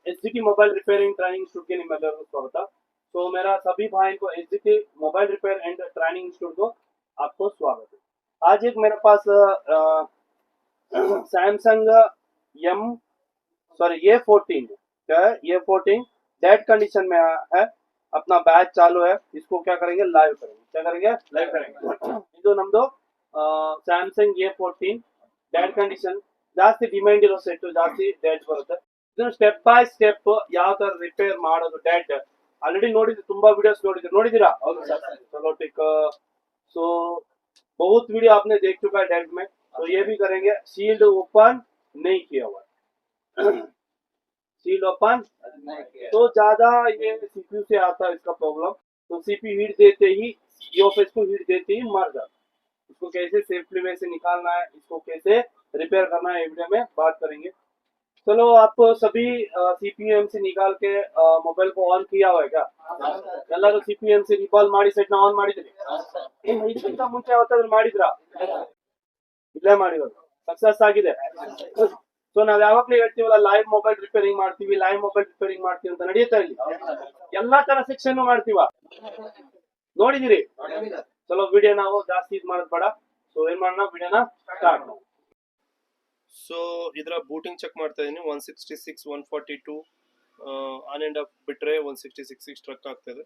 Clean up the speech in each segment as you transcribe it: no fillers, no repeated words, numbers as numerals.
HGT mobile repairing training institute के निम्नलिखित को स्वागत है। तो मेरा सभी भाई को HGT mobile repair and training institute को आपको स्वागत है। आज एक मेरे पास सैमसंग एम A14 क्या है, A14 डेड कंडीशन में है। अपना बैच चालू है, इसको क्या करेंगे, लाइव करेंगे। क्या करेंगे, लाइव करेंगे। ಇದು ನಮ್ದು ಸ್ಯಾಮ್ಸಂಗ್ A14 ಡೆಡ್ ಕಂಡೀಷನ್ ಜಾಸ್ತಿ ಡಿಮ್ಯಾಂಡ್ ಇರೋ ಸೆಟ್, ಜಾಸ್ತಿ ಡೆಡ್ ಬರುತ್ತೆ। ಇದನ್ನು ಸ್ಟೆಪ್ ಬೈ ಸ್ಟೆಪ್ ಯಾವ ತರ ರಿಪೇರ್ ಮಾಡೋದು ಡೆಡ್ ऑलरेडी ನೋಡಿದ್ರೆ ತುಂಬಾ ವಿಡಿಯೋಸ್ ನೋಡಿದ್ದೀರಾ ಹೌದು ಸರ್। चलो ठीक, सो बहुत वीडियो आपने देख चुका है डेड में, तो ये भी करेंगे। शील्ड ओपन नहीं किया हुआ, शील्ड ओपन तो ज्यादा ये सीपीयू से आता है इसका प्रॉब्लम। तो सीपीयू हीट देते ही ईओएस को हीट देते ही मर जाता। इसको कैसे सेफली वे से निकालना है, इसको कैसे रिपेयर करना है, वीडियो में बात करेंगे। चलो, आप सभी सीपीयू से निकाल के मोबाइल को ऑन किया हुआ है क्या? ಎಲ್ಲರೂ ಸಿಪಿಎಂ ಸಿ ರಿಕಾಲ್ ಮಾಡಿ ಸೆಟ್ ನ ಆನ್ ಮಾಡಿದ್ರಿ? ಇದಕ್ಕಿಂತ ಮುಂಚೆ ಯಾವತ್ತಾದ್ರೂ ಮಾಡಿದ್ರಾ? ಇಲ್ಲೇ ಮಾಡಿರೋದು, ಸಕ್ಸಸ್ ಆಗಿದೆ। ಸೊ ನಾವ್ ಯಾವಾಗ್ಲೂ ಹೇಳ್ತೀವಲ್ಲ, ಲೈವ್ ಮೊಬೈಲ್ ರಿಪೇರಿಂಗ್ ಮಾಡ್ತೀವಿ, ಲೈವ್ ಮೊಬೈಲ್ ರಿಪೇರಿಂಗ್ ಮಾಡ್ತೀವಿ ಅಂತ ನಡೆಯುತ್ತಾ ಇಲ್ಲಿ ಎಲ್ಲಾ ತರ ಸೆಕ್ಷನ್ ಮಾಡ್ತೀವ, ನೋಡಿದಿರಿ? ಚಲೋ, ವಿಡಿಯೋ ನಾವು ಜಾಸ್ತಿ ಇದು ಮಾಡೋದು ಬೇಡ। ಸೊ ಏನ್ ಮಾಡೋಣ, ವಿಡಿಯೋನ ಸ್ಟಾರ್ಟ್ ಮಾಡೋಣ। ಸೊ ಇದರ ಬೂಟಿಂಗ್ ಚೆಕ್ ಮಾಡ್ತಾ ಇದೀನಿ। 166 142 ಆನ್ ಅಂಡ್ ಆಫ್ ಬಿಟ್ರೆ 166 ಟ್ರಕ್ ಆಗ್ತದೆ।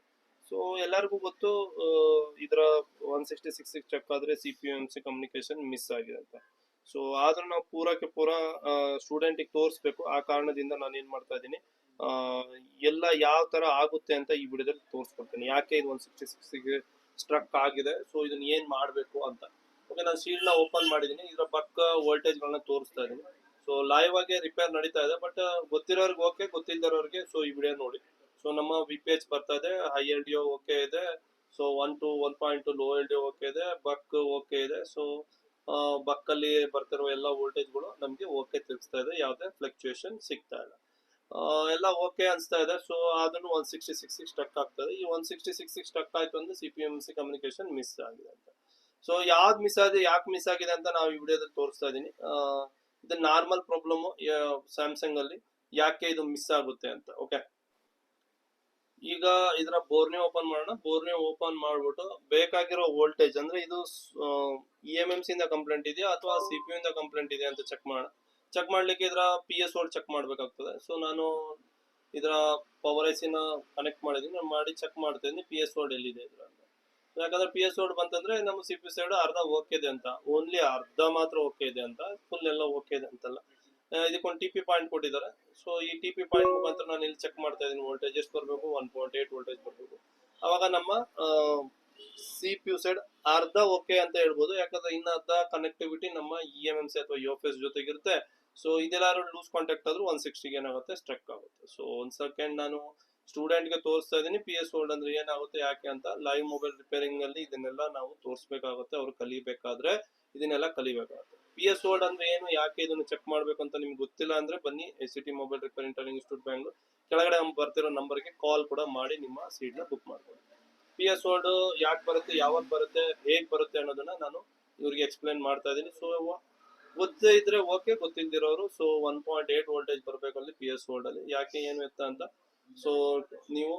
ಸೊ ಎಲ್ಲರಿಗೂ ಗೊತ್ತು ಇದರ 166 ಚೆಕ್ ಆದ್ರೆ CPUMC ಕಮ್ಯುನಿಕೇಶನ್ ಮಿಸ್ ಆಗಿದೆ ಅಂತ। ಸೊ ಆದ್ರೂ ನಾವು ಪೂರಕ್ಕೆ ಪೂರ ಸ್ಟೂಡೆಂಟ್ ತೋರಿಸ್ಬೇಕು, ಆ ಕಾರಣದಿಂದ ನಾನು ಏನ್ ಮಾಡ್ತಾ ಇದ್ದೀನಿ, ಎಲ್ಲ ಯಾವ ತರ ಆಗುತ್ತೆ ಅಂತ ಈ ವಿಡಿಯೋದಲ್ಲಿ ತೋರಿಸ್ಕೊಡ್ತೀನಿ। ಯಾಕೆ ಇದು 166 ಸ್ಟ್ರಕ್ ಆಗಿದೆ, ಸೊ ಇದನ್ನ ಏನ್ ಮಾಡ್ಬೇಕು ಅಂತ। ಓಕೆ, ನಾನು ಶೀಲ್ಡ್ ನ ಓಪನ್ ಮಾಡಿದೀನಿ, ಇದರ ಬಕ್ ವೋಲ್ಟೇಜ್ ಗಳನ್ನ ತೋರಿಸ್ತಾ ಇದೀನಿ। ಸೊ ಲೈವ್ ಆಗಿ ರಿಪೇರ್ ನಡೀತಾ ಇದೆ, ಬಟ್ ಗೊತ್ತಿರೋರ್ಗೆ ಓಕೆ, ಗೊತ್ತಿಲ್ಲದವ್ರಿಗೆ ಸೊ ಈ ವಿಡಿಯೋ ನೋಡಿ। ಸೊ ನಮ್ಮ VPH ಬರ್ತಾ ಇದೆ, ಹೈ LDO ಓಕೆ ಇದೆ, so 1 to 1.2 low LDO okay ಇದೆ, ಬಕ್ ಓಕೆ ಇದೆ। ಸೊ ಬಕ್ ಅಲ್ಲಿ ಬರ್ತಿರೋ ಎಲ್ಲ ವೋಲ್ಟೇಜ್ಗಳು ನಮ್ಗೆ ಓಕೆ ತಿರ್ಗಿಸ್ತಾ ಇದೆ, ಯಾವುದೇ ಫ್ಲಕ್ಚುಯೇಷನ್ ಸಿಗ್ತಾ ಇಲ್ಲ, ಎಲ್ಲ ಓಕೆ ಅನ್ಸ್ತಾ ಇದೆ। ಸೊ ಅದನ್ನು 166 ಸ್ಟಕ್ ಆಗ್ತದೆ। ಈ 166 ಸ್ಟಕ್ ಆಯ್ತು ಅಂದ್ರೆ CPUMC ಕಮ್ಯುನಿಕೇಶನ್ ಮಿಸ್ ಆಗಿದೆ ಅಂತ। ಸೊ ಯಾವ್ದು ಮಿಸ್ ಆಗಿದೆ, ಯಾಕೆ ಮಿಸ್ ಆಗಿದೆ ಅಂತ ನಾವು ಈ ವಿಡಿಯೋದಲ್ಲಿ ತೋರಿಸ್ತಾ ಇದೀನಿ। ಇದು ನಾರ್ಮಲ್ ಪ್ರಾಬ್ಲಮ್ ಸ್ಯಾಮ್ಸಂಗ್ ಅಲ್ಲಿ, ಯಾಕೆ ಇದು ಮಿಸ್ ಆಗುತ್ತೆ ಅಂತ। ಓಕೆ, ಈಗ ಇದರ ಬೋರ್ನೆ ಓಪನ್ ಮಾಡೋಣ। ಬೋರ್ನೆ ಓಪನ್ ಮಾಡ್ಬಿಟ್ಟು ಬೇಕಾಗಿರೋ ವೋಲ್ಟೇಜ್ ಅಂದ್ರೆ ಇದು EMMC ಇಂದ ಕಂಪ್ಲೇಂಟ್ ಇದೆಯಾ ಅಥವಾ CPU ಇಂದ ಕಂಪ್ಲೇಂಟ್ ಇದೆಯಾ ಅಂತ ಚೆಕ್ ಮಾಡೋಣ। ಚೆಕ್ ಮಾಡ್ಲಿಕ್ಕೆ ಇದರ PS ವೋಲ್ಟ್ ಚೆಕ್ ಮಾಡ್ಬೇಕಾಗ್ತದೆ। ಸೊ ನಾನು ಇದರ ಪವರ್ IC ನ ಕನೆಕ್ಟ್ ಮಾಡಿದೀನಿ, ನಾನು ಮಾಡಿ ಚೆಕ್ ಮಾಡ್ತಾ ಇದ್ದೀನಿ PS ವೋಲ್ಟ್ ಎಲ್ಲಿದೆ ಇದ್ರ ಅಂತ। ಯಾಕಂದ್ರೆ PS ವೋಲ್ಟ್ ಬಂತಂದ್ರೆ ನಮ್ಮ CPU ಸೈಡ್ ಅರ್ಧ ಓಕೆ ಇದೆ ಅಂತ, ಓನ್ಲಿ ಅರ್ಧ ಮಾತ್ರ ಓಕೆ ಇದೆ ಅಂತ, ಫುಲ್ ಎಲ್ಲ ಓಕೆ ಇದೆ ಅಂತಲ್ಲ। ಇದಕ್ಕೊಂದು TP ಪಾಯಿಂಟ್ ಕೊಟ್ಟಿದ್ದಾರೆ। ಸೊ ಈ TP ಪಾಯಿಂಟ್ ಮುಖಾಂತರ ನಾನು ಇಲ್ಲಿ ಚೆಕ್ ಮಾಡ್ತಾ ಇದ್ದೀನಿ ವೋಲ್ಟೇಜ್ ಎಷ್ಟು ಬರಬೇಕು, 1.8 ವೋಲ್ಟೇಜ್ ಬರಬೇಕು। ಅವಾಗ ನಮ್ಮ CPU ಸೈಡ್ ಅರ್ಧ ಓಕೆ ಅಂತ ಹೇಳ್ಬೋದು, ಯಾಕಂದ್ರೆ ಇನ್ನ ಅರ್ಧ ಕನೆಕ್ಟಿವಿಟಿ ನಮ್ಮ EMMC ಅಥವಾ UFS ಜೊತೆಗಿರುತ್ತೆ। ಸೊ ಇದೆಲ್ಲಾರು ಲೂಸ್ ಕಾಂಟ್ಯಾಕ್ಟ್ ಆದ್ರೂ 160 ಏನಾಗುತ್ತೆ, ಸ್ಟ್ರಕ್ ಆಗುತ್ತೆ। ಸೊ ಒಂದ್ ಸೆಕೆಂಡ್ ನಾನು ಸ್ಟೂಡೆಂಟ್ ಗೆ ತೋರಿಸ್ತಾ ಇದ್ದೀನಿ PS ವೋಲ್ಟ್ ಅಂದ್ರೆ ಏನಾಗುತ್ತೆ, ಯಾಕೆ ಅಂತ। ಲೈವ್ ಮೊಬೈಲ್ ರಿಪೇರಿಂಗ್ ಅಲ್ಲಿ ಇದನ್ನೆಲ್ಲ ನಾವು ತೋರಿಸಬೇಕಾಗುತ್ತೆ, ಅವ್ರು ಕಲಿಬೇಕಾದ್ರೆ ಇದನ್ನೆಲ್ಲ ಕಲಿಬೇಕಾಗುತ್ತೆ। PS ವೋಲ್ಟ್ ಅಂದ್ರೆ ಏನು, ಯಾಕೆ ಇದನ್ನು ಚೆಕ್ ಮಾಡ್ಬೇಕು ಅಂತ ನಿಮ್ಗೆ ಗೊತ್ತಿಲ್ಲ ಅಂದ್ರೆ ಬನ್ನಿ SCT mobile repairing training institute Bangalore, ಕೆಳಗಡೆ ಬರ್ತಿರೋ ನಂಬರ್ಗೆ ಕಾಲ್ ಕೂಡ ಮಾಡಿ ನಿಮ್ಮ ಸೀಟ್ ನ ಬುಕ್ ಮಾಡ್ಕೊಳ್ಳಿ। PS ವೋಲ್ಟ್ ಯಾಕೆ ಬರುತ್ತೆ, ಯಾವಾಗ ಬರುತ್ತೆ, ಹೇಗ್ ಬರುತ್ತೆ ಅನ್ನೋದನ್ನ ನಾನು ಇವ್ರಿಗೆ ಎಕ್ಸ್ಪ್ಲೇನ್ ಮಾಡ್ತಾ ಇದ್ದೀನಿ। ಸೊ ಗೊತ್ತೇ ಇದ್ರೆ ಓಕೆ, ಗೊತ್ತಿಲ್ದಿರೋರು ಸೊ 1.8 ವೋಲ್ಟೇಜ್ ಬರ್ಬೇಕಲ್ಲಿ PS ವೋಲ್ಟ್ ಅಲ್ಲಿ, ಯಾಕೆ ಏನು ಎತ್ತ ಅಂತ ಸೊ ನೀವು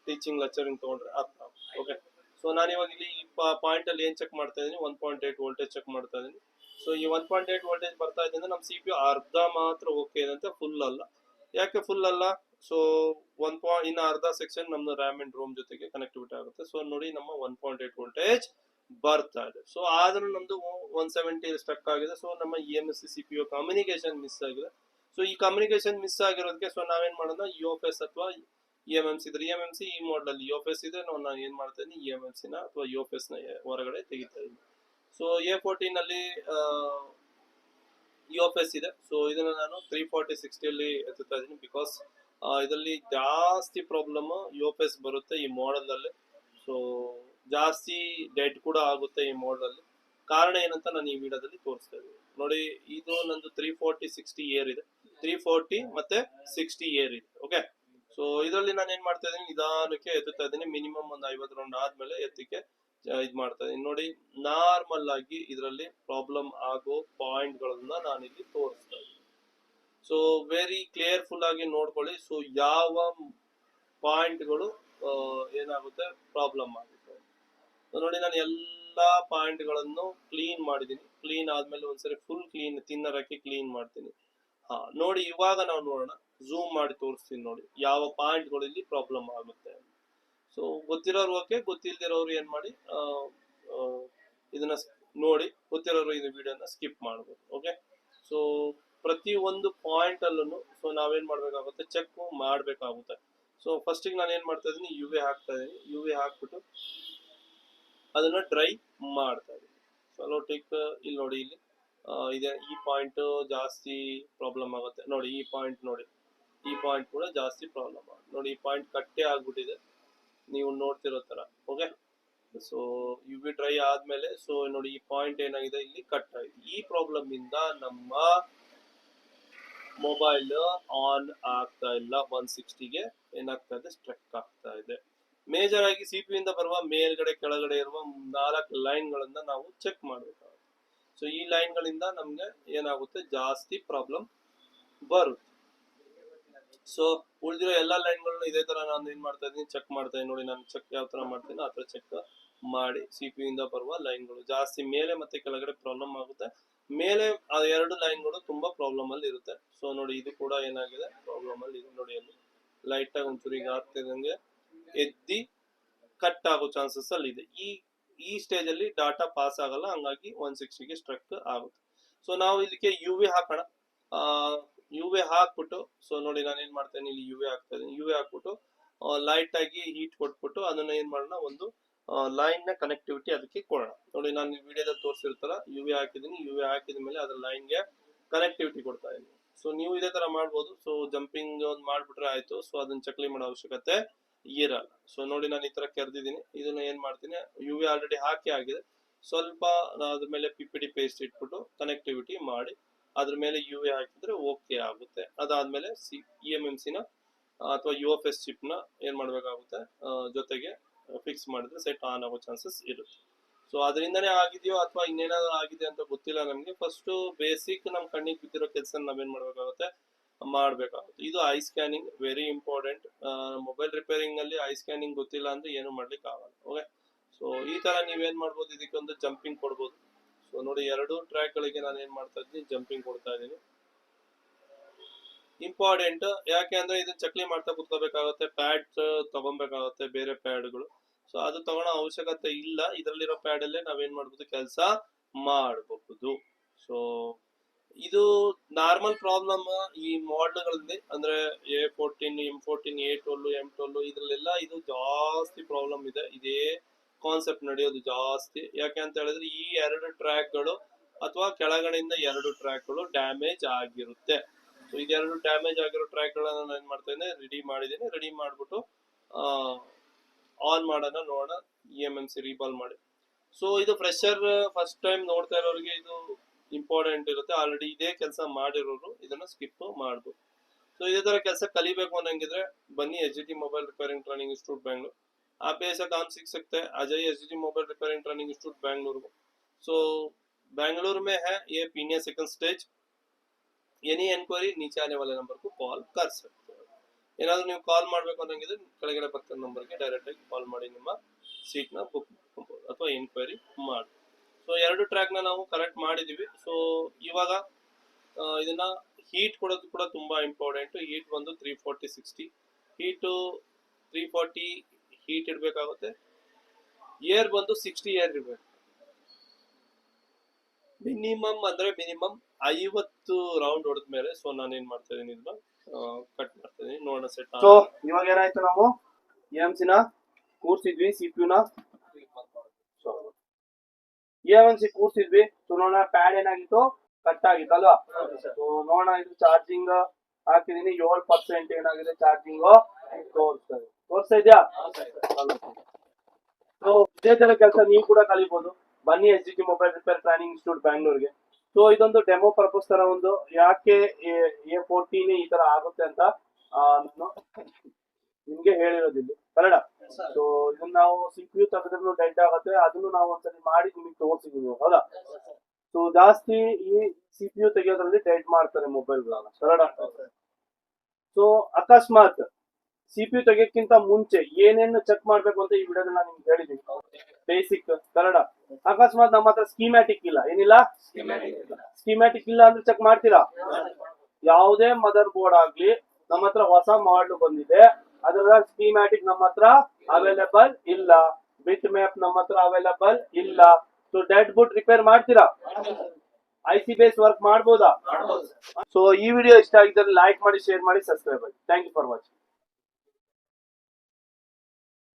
ಟೀಚಿಂಗ್ ಲೆಕ್ಚರಿಂಗ್ ತಗೊಂಡ್ರೆ ಅರ್ಥ। ಓಕೆ, ಸೊ ನಾನು ಇವಾಗ ಇಲ್ಲಿ ಈ ಪಾಯಿಂಟ್ ಅಲ್ಲಿ ಏನ್ ಚೆಕ್ ಮಾಡ್ತಾ ಇದ್ದೀನಿ, 1.8 ವೋಲ್ಟೇಜ್ ಚೆಕ್ ಮಾಡ್ತಾ ಇದ್ದೀನಿ। ಸೊ ಈ 1.8 ವೋಲ್ಟೇಜ್ ಬರ್ತಾ ಇದೆ ಅಂದ್ರೆ ನಮ್ಮ CPU ಅರ್ಧ ಮಾತ್ರ ಓಕೆ ಇದೆ ಅಂತ, ಫುಲ್ ಅಲ್ಲ। ಯಾಕೆ ಫುಲ್ ಅಲ್ಲ, ಸೊ ಇನ್ನ ಅರ್ಧ ಸೆಕ್ಷನ್ ನಮ್ದು ರ್ಯಾಮ್ ಅಂಡ್ ರೋಮ್ ಜೊತೆಗೆ ಕನೆಕ್ಟಿವಿಟಿ ಆಗುತ್ತೆ। ಸೊ ನೋಡಿ ನಮ್ಮ 1.8 ವೋಲ್ಟೇಜ್ ಬರ್ತಾ ಇದೆ। ಸೊ ಆದ್ರೂ ನಮ್ದು 170 ಸ್ಟಕ್ ಆಗಿದೆ। ಸೊ ನಮ್ಮ EMMC CPU ಕಮ್ಯುನಿಕೇಶನ್ ಮಿಸ್ ಆಗಿದೆ। ಸೊ ಈ ಕಮ್ಯುನಿಕೇಶನ್ ಮಿಸ್ ಆಗಿರೋದಕ್ಕೆ ಸೊ ನಾವೇನ್ ಮಾಡೋಣ, UFS ಅಥವಾ EMMC ಇದ್ರೆ EMMC ಈ ಮಾಡಲ್ ಅಲ್ಲಿ UFS ಇದೆ, ನಾನು ಏನ್ ಮಾಡ್ತಾ ಇದ್ದೀನಿ EMMC ನ ಅಥವಾ UFS ನ ಹೊರಗಡೆ ತೆಗಿತಾ ಇದ್ದೀನಿ। ಸೊ A14 ಅಲ್ಲಿ UFS ಇದೆ। ಸೊ ಇದನ್ನ ನಾನು 340/60 ಅಲ್ಲಿ ಎತ್ತುತ್ತಾ ಇದ್ದೀನಿ, ಬಿಕಾಸ್ ಇದರಲ್ಲಿ ಜಾಸ್ತಿ ಪ್ರಾಬ್ಲಮ್ UFS ಬರುತ್ತೆ ಈ ಮಾಡೆಲ್ ಅಲ್ಲಿ। ಸೊ ಜಾಸ್ತಿ ಡೆಡ್ ಕೂಡ ಆಗುತ್ತೆ ಈ ಮಾಡೆಲ್ ಅಲ್ಲಿ, ಕಾರಣ ಏನಂತ ನಾನು ಈ ವಿಡಿಯೋದಲ್ಲಿ ತೋರಿಸ್ತಾ ಇದ್ದೀನಿ ನೋಡಿ। ಇದು ನಂದು 340/60 ಏರ್ ಇದೆ, 340 ಮತ್ತೆ 60 ಏರ್ ಇದೆ। ಓಕೆ, ಸೊ ಇದರಲ್ಲಿ ನಾನು ಏನ್ ಮಾಡ್ತಾ ಇದ್ದೀನಿ, ನಿಧಾನಕ್ಕೆ ಎತ್ತುತ್ತಾ ಇದ್ದೀನಿ, ಮಿನಿಮಮ್ ಒಂದು 50 ರೌಂಡ್ ಆದ್ಮೇಲೆ ಎತ್ತಿಗೆ ಇದ್ ಮಾಡ್ತಾ ಇದೀನಿ ನೋಡಿ। ನಾರ್ಮಲ್ ಆಗಿ ಇದರಲ್ಲಿ ಪ್ರಾಬ್ಲಮ್ ಆಗೋ ಪಾಯಿಂಟ್ ಗಳನ್ನ ನಾನು ಇಲ್ಲಿ ತೋರಿಸ್ತಾ ಇದ್ದೀನಿ। ಸೊ ವೆರಿ ಕೇರ್ಫುಲ್ ಆಗಿ ನೋಡ್ಕೊಳ್ಳಿ. ಸೊ ಯಾವ ಪಾಯಿಂಟ್ಗಳು ಏನಾಗುತ್ತೆ ಪ್ರಾಬ್ಲಮ್ ಆಗುತ್ತೆ. ಸೊ ನೋಡಿ ನಾನು ಎಲ್ಲಾ ಪಾಯಿಂಟ್ ಗಳನ್ನು ಕ್ಲೀನ್ ಮಾಡಿದೀನಿ. ಕ್ಲೀನ್ ಆದ್ಮೇಲೆ ಒಂದ್ಸರಿ ಫುಲ್ ಕ್ಲೀನ್ ತಿನ್ನರ್ ಹಾಕಿ ಕ್ಲೀನ್ ಮಾಡ್ತೀನಿ. ಹಾ ನೋಡಿ, ಇವಾಗ ನಾವು ನೋಡೋಣ, ಝೂಮ್ ಮಾಡಿ ತೋರಿಸ್ತೀನಿ ನೋಡಿ ಯಾವ ಪಾಯಿಂಟ್ಗಳು ಇಲ್ಲಿ ಪ್ರಾಬ್ಲಮ್ ಆಗುತ್ತೆ. ಸೊ ಗೊತ್ತಿರೋರು ಓಕೆ, ಗೊತ್ತಿಲ್ದಿರೋರು ಏನ್ ಮಾಡಿ ಇದನ್ನ ನೋಡಿ, ಗೊತ್ತಿರೋರು ಇದು ವಿಡಿಯೋನ ಸ್ಕಿಪ್ ಮಾಡ್ಬೋದು. ಓಕೆ, ಸೊ ಪ್ರತಿ ಒಂದು ಪಾಯಿಂಟ್ ಅಲ್ಲೂ ಸೊ ನಾವೇನ್ ಮಾಡ್ಬೇಕಾಗುತ್ತೆ, ಚೆಕ್ ಮಾಡ್ಬೇಕಾಗುತ್ತೆ. ಸೊ ಫಸ್ಟಿಗೆ ನಾನು ಏನ್ ಮಾಡ್ತಾ ಇದೀನಿ, ಯು ವಿ ಹಾಕ್ತಾ ಇದೀನಿ. ಯು ವಿ ಹಾಕ್ಬಿಟ್ಟು ಅದನ್ನ ಡ್ರೈ ಮಾಡ್ತಾ ಇದೀನಿ. ಸೊ ಟೇಕ್ ಇಲ್ಲಿ ನೋಡಿ, ಇಲ್ಲಿ ಇದೆ ಈ ಪಾಯಿಂಟ್ ಜಾಸ್ತಿ ಪ್ರಾಬ್ಲಮ್ ಆಗುತ್ತೆ ನೋಡಿ. ಈ ಪಾಯಿಂಟ್ ನೋಡಿ, ಈ ಪಾಯಿಂಟ್ ಕೂಡ ಜಾಸ್ತಿ ಪ್ರಾಬ್ಲಮ್ ಆಗುತ್ತೆ ನೋಡಿ. ಈ ಪಾಯಿಂಟ್ ಕಟ್ಟೆ ಆಗ್ಬಿಟ್ಟಿದೆ ನೀವು ನೋಡ್ತಿರೋ ತರ. Okay, so U V dry ಆದ್ಮೇಲೆ ಸೊ ನೋಡಿ ಈ ಪಾಯಿಂಟ್ ಏನಾಗಿದೆ, ಇಲ್ಲಿ ಕಟ್ ಆಗಿದೆ. ಈ ಪ್ರಾಬ್ಲಮ್ ಇಂದ ನಮ್ಮ ಮೊಬೈಲ್ ಆನ್ ಆಗ್ತಾ ಇಲ್ಲ. 160ಗೆ ಏನಾಗ್ತಾ ಇದೆ, ಸ್ಟ್ರಕ್ ಆಗ್ತಾ ಇದೆ. ಮೇಜರ್ ಆಗಿ ಸಿಪಿ ಇಂದ ಬರುವ ಮೇಲ್ಗಡೆ ಕೆಳಗಡೆ ಇರುವ 4 ಲೈನ್ ಗಳನ್ನ ನಾವು ಚೆಕ್ ಮಾಡಬೇಕಾಗುತ್ತೆ. ಸೊ ಈ ಲೈನ್ ಗಳಿಂದ ನಮ್ಗೆ ಏನಾಗುತ್ತೆ, ಜಾಸ್ತಿ ಪ್ರಾಬ್ಲಮ್ ಬರುತ್ತೆ. ಸೊ ಉಳಿದಿರೋ ಎಲ್ಲಾ ಲೈನ್ ಗಳನ್ನ ಇದೇ ತರ ನಾನು ಏನ್ ಮಾಡ್ತಾ ಇದೀನಿ, ಚೆಕ್ ಮಾಡ್ತಾ ಇದೀನಿ ನೋಡಿ. ನಾನು ಚೆಕ್ ಯಾವ ತರ ಮಾಡ್ತೀನಿ ಆ ತರ ಚೆಕ್ ಮಾಡಿ ಸಿಪಿ ಇಂದ ಬರುವ ಲೈನ್ ಗಳು ಜಾಸ್ತಿ ಮೇಲೆ ಮತ್ತೆ ಕೆಳಗಡೆ ಪ್ರಾಬ್ಲಮ್ ಆಗುತ್ತೆ. ಮೇಲೆ ಆ 2 ಲೈನ್ ಗಳು ತುಂಬಾ ಪ್ರಾಬ್ಲಮ್ ಅಲ್ಲಿ ಇರುತ್ತೆ. ಸೊ ನೋಡಿ ಇದು ಕೂಡ ಏನಾಗಿದೆ, ಪ್ರಾಬ್ಲಮ್ ಅಲ್ಲಿ ಇದೆ ನೋಡಿ. ಅಲ್ಲಿ ಲೈಟ್ ಆಗಿ ಒಂಚೂರು ಈಗ ಆಗ್ತಿದಂಗೆ ಎದ್ದಿ ಕಟ್ ಆಗೋ ಚಾನ್ಸಸ್ ಅಲ್ಲಿ ಇದೆ. ಈ ಸ್ಟೇಜ್ ಅಲ್ಲಿ ಡಾಟಾ ಪಾಸ್ ಆಗಲ್ಲ, ಹಂಗಾಗಿ 160ಗೆ ಸ್ಟ್ರಕ್ ಆಗುತ್ತೆ. ಸೊ ನಾವು ಇದಕ್ಕೆ ಯು ವಿ ಹಾಕೋಣ. ಯು ವಿ ಹಾಕ್ಬಿಟ್ಟು ಸೊ ನೋಡಿ ನಾನು ಏನ್ ಮಾಡ್ತೇನೆ, ಇಲ್ಲಿ ಯು ವಿ ಹಾಕ್ತಾ ಇದೀನಿ. ಯು ವಿ ಹಾಕ್ಬಿಟ್ಟು ಲೈಟ್ ಆಗಿ ಹೀಟ್ ಕೊಟ್ಬಿಟ್ಟು ಅದನ್ನ ಏನ್ ಮಾಡೋಣ, ಒಂದು ಲೈನ್ ನ ಕನೆಕ್ಟಿವಿಟಿ ಅದಕ್ಕೆ ಕೊಡೋಣ ನೋಡಿ. ನಾನು ವಿಡಿಯೋದಲ್ಲಿ ತೋರಿಸಿರ್ತಾರ ಯು ವಿ ಹಾಕಿದೀನಿ. ಯು ವಿ ಹಾಕಿದ ಮೇಲೆ ಅದ್ರ ಲೈನ್ ಗೆ ಕನೆಕ್ಟಿವಿಟಿ ಕೊಡ್ತಾ ಇದೀನಿ. ಸೊ ನೀವು ಇದೇ ತರ ಮಾಡ್ಬೋದು. ಸೊ ಜಂಪಿಂಗ್ ಒಂದು ಮಾಡ್ಬಿಟ್ರೆ ಆಯ್ತು. ಸೊ ಅದನ್ನ ಚಕ್ಲಿ ಮಾಡೋ ಅವಶ್ಯಕತೆ ಇರಲ್ಲ. ಸೊ ನೋಡಿ ನಾನು ಈ ತರ ಕೆರೆದಿದ್ದೀನಿ. ಇದನ್ನ ಏನ್ ಮಾಡ್ತೀನಿ, ಯು ವಿ ಆಲ್ರೆಡಿ ಹಾಕಿ ಆಗಿದೆ. ಸ್ವಲ್ಪ ಅದ್ರ ಮೇಲೆ PPT ಪೇಸ್ಟ್ ಇಟ್ಬಿಟ್ಟು ಕನೆಕ್ಟಿವಿಟಿ ಮಾಡಿ ಅದ್ರ ಮೇಲೆ ಯು ವಿ ಹಾಕಿದ್ರೆ ಓಕೆ ಆಗುತ್ತೆ. ಅದಾದ್ಮೇಲೆ EMMC ನ ಅಥವಾ UFS ಚಿಪ್ ನ ಏನ್ ಮಾಡ್ಬೇಕಾಗುತ್ತೆ, ಜೊತೆಗೆ ಫಿಕ್ಸ್ ಮಾಡಿದ್ರೆ ಸೆಟ್ ಆನ್ ಆಗೋ ಚಾನ್ಸಸ್ ಇರುತ್ತೆ. ಸೊ ಅದರಿಂದನೇ ಆಗಿದೆಯೋ ಅಥವಾ ಇನ್ನೇನಾದ್ರು ಆಗಿದೆ ಅಂತ ಗೊತ್ತಿಲ್ಲ ನಮ್ಗೆ. ಫಸ್ಟ್ ಬೇಸಿಕ್ ನಮ್ ಕಣ್ಣಿಗೆ ಬಿದ್ದಿರೋ ಕೆಲಸ ನಾವೇನ್ ಮಾಡ್ಬೇಕಾಗುತ್ತೆ, ಮಾಡ್ಬೇಕಾಗುತ್ತೆ. ಇದು I scanning very important. Mobile repairing ಅಲ್ಲಿ ಐ ಸ್ಕ್ಯಾನಿಂಗ್ ಗೊತ್ತಿಲ್ಲ ಅಂದ್ರೆ ಏನು ಮಾಡ್ಲಿಕ್ಕೆ ಆಗಲ್ಲ. ಓಕೆ, ಸೊ ಈ ತರ ನೀವೇನ್ ಮಾಡ್ಬೋದು, ಇದಕ್ಕೆ ಒಂದು ಜಂಪಿಂಗ್ ಕೊಡ್ಬೋದು. ಸೊ ನೋಡಿ 2 ಟ್ರ್ಯಾಕ್ ಗಳಿಗೆ ನಾನು ಏನ್ ಮಾಡ್ತಾ ಇದ್ದೀನಿ, ಜಂಪಿಂಗ್ ಕೊಡ್ತಾ ಇದ್ದೀನಿ. ಇಂಪಾರ್ಟೆಂಟ್ ಯಾಕೆ ಅಂದ್ರೆ ಇದನ್ನ ಚಕ್ಲಿ ಮಾಡ್ತಾ ಕುತ್ಕೋಬೇಕಾಗುತ್ತೆ. ಪ್ಯಾಡ್ ತಗೊಬೇಕಾಗುತ್ತೆ, ಬೇರೆ ಪ್ಯಾಡ್ಗಳು. ಸೊ ಅದು ತಗೊಳ್ಳೋ ಅವಶ್ಯಕತೆ ಇಲ್ಲ. ಇದರಲ್ಲಿರೋ ಪ್ಯಾಡ್ ಅಲ್ಲೇ ನಾವೇನ್ ಮಾಡ್ಬೋದು, ಕೆಲಸ ಮಾಡಬಹುದು. ಸೊ ಇದು ನಾರ್ಮಲ್ ಪ್ರಾಬ್ಲಮ್ ಈ ಮಾಡಲ್ಗಳಲ್ಲಿ, ಅಂದ್ರೆ A14, M14, A12, M12 ಇದ್ರಲ್ಲೆಲ್ಲ ಇದು ಜಾಸ್ತಿ ಪ್ರಾಬ್ಲಮ್ ಇದೆ. ಇದೇ ಕಾನ್ಸೆಪ್ಟ್ ನಡೆಯೋದು ಜಾಸ್ತಿ. ಯಾಕೆ ಅಂತ ಹೇಳಿದ್ರೆ ಈ 2 ಟ್ರ್ಯಾಕ್ಗಳು ಅಥವಾ ಕೆಳಗಡೆಯಿಂದ 2 ಟ್ರ್ಯಾಕ್ಗಳು ಡ್ಯಾಮೇಜ್ ಆಗಿರುತ್ತೆ. ಸೊ ಇದೆರಡು ಡ್ಯಾಮೇಜ್ ಆಗಿರೋ ಟ್ರ್ಯಾಕ್ಗಳನ್ನ ನಾನು ಏನ್ ಮಾಡ್ತಾ ಇದ್ದೀನಿ, ರೆಡಿ ಮಾಡಿದ್ದೀನಿ. ರೆಡಿ ಮಾಡ್ಬಿಟ್ಟು ಆನ್ ಮಾಡೋಣ, ನೋಡೋಣ EMMC ರೀಬಾಲ್ ಮಾಡಿ. ಸೊ ಇದು ಫ್ರೆಶರ್ ಫಸ್ಟ್ ಟೈಮ್ ನೋಡ್ತಾ ಇರೋರಿಗೆ ಇದು ಇಂಪಾರ್ಟೆಂಟ್ ಇರುತ್ತೆ. ಆಲ್ರೆಡಿ ಇದೇ ಕೆಲಸ ಮಾಡಿರೋರು ಇದನ್ನ ಸ್ಕಿಪ್ ಮಾಡ್ಬೋದು. ಸೊ ಇದೇ ತರ ಕೆಲಸ ಕಲಿಬೇಕು ಅನ್ನಂಗಿದ್ರೆ ಬನ್ನಿ SGT mobile repairing training institute Bengaluru. आप ऐसा काम सीख सकते हैं, आ जाइए SGT mobile repairing training institute Bengaluru को. सो बेंगलुरु में है ये पीनिया सेकंड स्टेज. एनी एनक्वायरी नीचे आने वाले नंबर को कॉल कर सकते हो. ಏನಾದರೂ ನೀವು ಕಾಲ್ ಮಾಡಬೇಕು ಅನ್ನಂಗಿದ್ರೆ ಕೆಳಗಡೆ ಬರ್ತಿರೋ ನಂಬರ್ಗೆ ಡೈರೆಕ್ಟ್ ಆಗಿ ಕಾಲ್ ಮಾಡಿ ನಿಮ್ಮ ಸೀಟ್ ನ ಬುಕ್ ಮಾಡ್ಬೋದು ಅಥವಾ ಎನ್ಕ್ವೈರಿ ಮಾಡಿ. ಸೊ 2 ಟ್ರ್ಯಾಕ್ ನ ನಾವು ಕರೆಕ್ಟ್ ಮಾಡಿದೀವಿ. ಸೊ ಇವಾಗ ಇದನ್ನ ಹೀಟ್ ಕೊಡೋದು ಕೂಡ ತುಂಬಾ ಇಂಪಾರ್ಟೆಂಟ್. ಹೀಟ್ ಬಂದು 340-60 ಹೀಟ್ 340 ಹೀಟ್ ಇಡಬೇಕಾಗುತ್ತೆ. ಏರ್ ಬಂದು 60 ಏರ್ ಇರಬೇಕು. ಮಿನಿಮಮ್ ಅಂದ್ರೆ ಮಿನಿಮಮ್ 50 ರೌಂಡ್ ಹೊಡೆದ್ಮೇಲೆ ಸೊ ನಾನು ಏನ್ ಮಾಡ್ತಾ ಇದೀನಿ, ಇದನ್ನ ಕಟ್ ಮಾಡ್ತಾ ಇದೀನಿ. ನೋಡೋಣ ಸೆಟ್. ಸೊ ಇವಾಗ ಏನಾಯ್ತು, ನಾವು EMMC ನ ಕೂರ್ಸಿದ್ವಿ, CPU ನ EMMC ಕೂರ್ಸಿದ್ವಿ. ಸೊ ನೋಡೋಣ ಪ್ಯಾಡ್ ಏನಾಗಿತ್ತು, ಕಟ್ ಆಗಿತ್ತು ಅಲ್ವಾ. ಸೊ ನೋಡೋಣ, ಇದು ಚಾರ್ಜಿಂಗ್ ಹಾಕಿದೀನಿ, 7% ಏನಾಗಿದೆ ಚಾರ್ಜಿಂಗ್ ತೋರಿಸ್ತಾ ಇದೆಯಾ. ಸೊ ಇದೇ ತರ ಕೆಲಸ ನೀವು ಕೂಡ ಕಲಿಬಹುದು. ಬನ್ನಿ SGT mobile repair training institute ಬ್ಯಾಂಗ್ಳೂರ್ಗೆ. ಸೊ ಇದೊಂದು ಡೆಮೋ ಪರ್ಪಸ್ ತರ ಒಂದು, ಯಾಕೆ A14 ಈ ತರ ಆಗುತ್ತೆ ಅಂತ ನಾನು ನಿಮ್ಗೆ ಹೇಳಿರೋದಿಲ್ಲ ಕನ್ನಡ. ಸೊ ಇದನ್ನ ನಾವು CPU ತೆಗೆದ್ರೂ ಡೆಡ್ ಆಗುತ್ತೆ, ಅದನ್ನು ನಾವು ಒಂದ್ಸರಿ ಮಾಡಿ ನಿಮಗೆ ತೋರಿಸಿದೀವಿ, ಹೌದಾ. ಸೊ ಜಾಸ್ತಿ ಈ CPU ತೆಗೆಯೋದ್ರಲ್ಲಿ ಟೈಟ್ ಮಾಡ್ತಾರೆ ಮೊಬೈಲ್ಗಳನ್ನ ಕನ್ನಡ. ಸೊ ಅಕಸ್ಮಾತ್ CPU ತೆಗಿಯೋಕ್ಕಿಂತ ಮುಂಚೆ ಏನೇನು ಚೆಕ್ ಮಾಡ್ಬೇಕು ಅಂತ ಈ ವಿಡಿಯೋದಲ್ಲಿ ನಾನು ನಿಮ್ಗೆ ಹೇಳಿದ್ದೀನಿ. ಬೇಸಿಕ್ ಕನ್ನಡ. ಅಕಸ್ಮಾತ್ ನಮ್ಮ ಹತ್ರ ಸ್ಕೀಮ್ಯಾಟಿಕ್ ಇಲ್ಲ, ಏನಿಲ್ಲ ಸ್ಕೀಮ್ಯಾಟಿಕ್ ಇಲ್ಲ ಅಂದ್ರೆ ಚೆಕ್ ಮಾಡ್ತೀರಾ? ಯಾವುದೇ ಮದರ್ ಬೋರ್ಡ್ ಆಗ್ಲಿ ನಮ್ಮ ಹತ್ರ ಹೊಸ ಮಾಡಲ್ ಬಂದಿದೆ, ಅದರ ಸ್ಕೀಮ್ಯಾಟಿಕ್ ನಮ್ಮ ಹತ್ರ ಅವೈಲೇಬಲ್ ಇಲ್ಲ, ಬಿಟ್ ಮ್ಯಾಪ್ ನಮ್ಮ ಹತ್ರ ಅವೈಲೇಬಲ್ ಇಲ್ಲ. ಸೊ ಡೆಡ್ ಬುಟ್ ರಿಪೇರ್ ಮಾಡ್ತೀರಾ? IC ಬೇಸ್ ವರ್ಕ್ ಮಾಡ್ಬೋದಾ? ಸೊ ಈ ವಿಡಿಯೋ ಇಷ್ಟ ಆಗಿದ್ರೆ ಲೈಕ್ ಮಾಡಿ, ಶೇರ್ ಮಾಡಿ, ಸಬ್ಸ್ಕ್ರೈಬ್ ಮಾಡಿ. Thank you for watching.